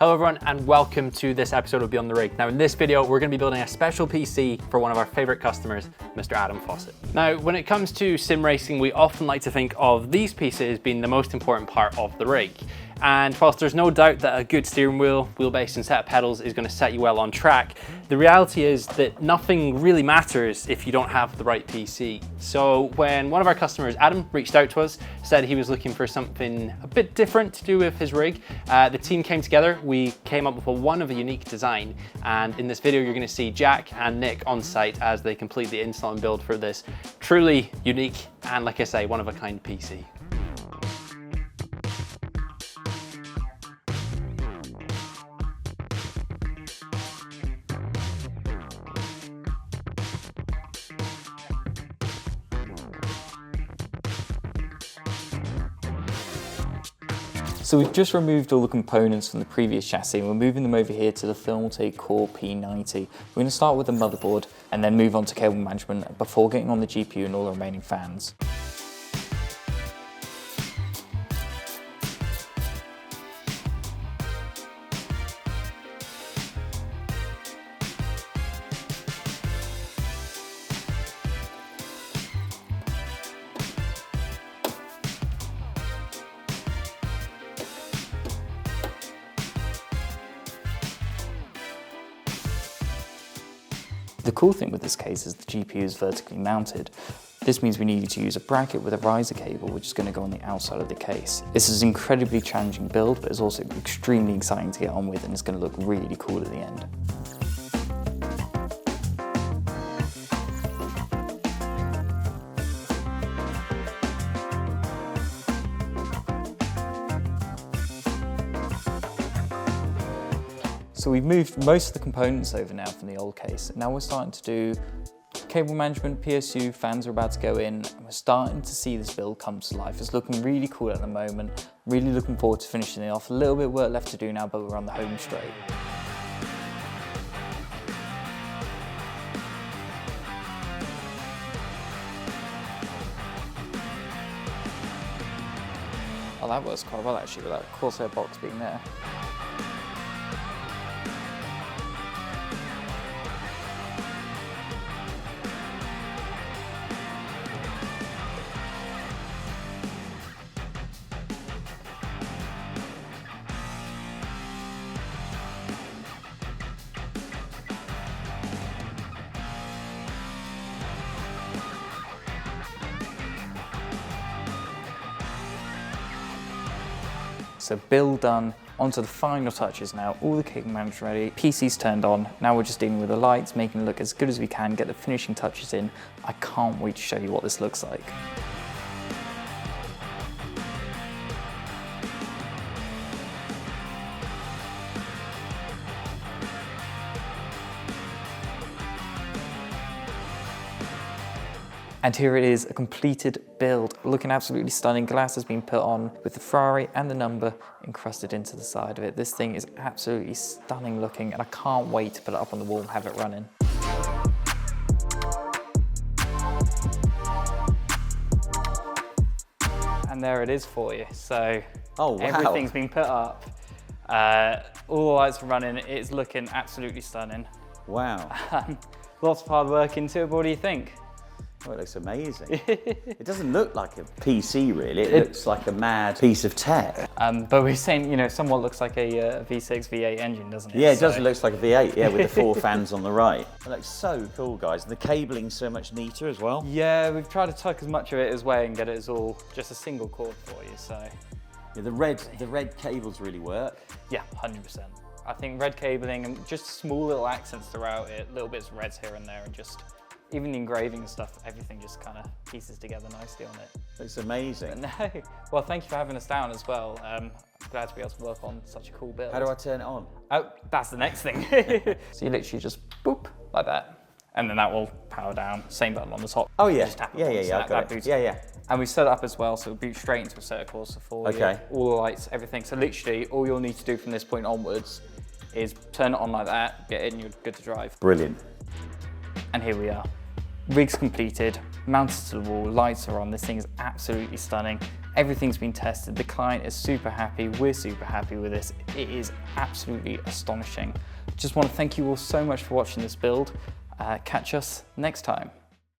Hello everyone and welcome to this episode of Beyond the Rig. Now in this video we're going to be building a special PC for one of our favourite customers, Mr. Adam Fawsitt. Now when it comes to sim racing we often like to think of these pieces being the most important part of the rig. And whilst there's no doubt that a good steering wheel, wheelbase and set of pedals is going to set you well on track, the reality is that nothing really matters if you don't have the right PC. So when one of our customers, Adam, reached out to us, said he was looking for something a bit different to do with his rig, the team came together, we came up with one of a unique design, and in this video you're going to see Jack and Nick on site as they complete the install and build for this truly unique and, like I say, one of a kind PC. So we've just removed all the components from the previous chassis and we're moving them over here to the Thermaltake Core P90. We're going to start with the motherboard and then move on to cable management before getting on the GPU and all the remaining fans. The cool thing with this case is the GPU is vertically mounted. This means we needed to use a bracket with a riser cable which is going to go on the outside of the case. This is an incredibly challenging build, but it's also extremely exciting to get on with and it's going to look really cool at the end. So we've moved most of the components over now from the old case. Now we're starting to do cable management, PSU, fans are about to go in, and we're starting to see this build come to life. It's looking really cool at the moment. Really looking forward to finishing it off. A little bit of work left to do now, but we're on the home straight. Oh, that works quite well actually with that Corsair box being there. So build done, onto the final touches now, all the cable management ready, PC's turned on, now we're just dealing with the lights, making it look as good as we can, get the finishing touches in. I can't wait to show you what this looks like. And here it is, a completed build, looking absolutely stunning. Glass has been put on with the Ferrari and the number encrusted into the side of it. This thing is absolutely stunning looking and I can't wait to put it up on the wall and have it running. And there it is for you. So everything's been put up, all the lights are running, it's looking absolutely stunning. Wow. Lots of hard work into it, but what do you think? Oh, it looks amazing. It doesn't look like a PC really, it looks like a mad piece of tech. But we're saying, you know, somewhat looks like a V6, V8 engine, doesn't it? Yeah, it does look like a V8, yeah, with the 4 fans on the right. It looks so cool, guys. And the cabling's so much neater as well. Yeah, we've tried to tuck as much of it as way and get it as all just a single cord for you, so. Yeah, the red cables really work. Yeah, 100%. I think red cabling and just small little accents throughout it, little bits of reds here and there, and just even the engraving and stuff, everything just kind of pieces together nicely on it. Looks amazing. No, well, thank you for having us down as well. Glad to be able to work on such a cool build. How do I turn it on? Oh, that's the next thing. So you literally just boop, like that. And then that will power down. Same button on the top. Oh yeah, just tap it yeah, once, I got it. Yeah. And we set it up as well, so it'll boot straight into a set of Corsair for you. All the lights, everything. So literally, all you'll need to do from this point onwards is turn it on like that, get it, and you're good to drive. Brilliant. And here we are. Rig's completed, mounted to the wall, lights are on. This thing is absolutely stunning. Everything's been tested. The client is super happy. We're super happy with this. It is absolutely astonishing. Just want to thank you all so much for watching this build. Catch us next time.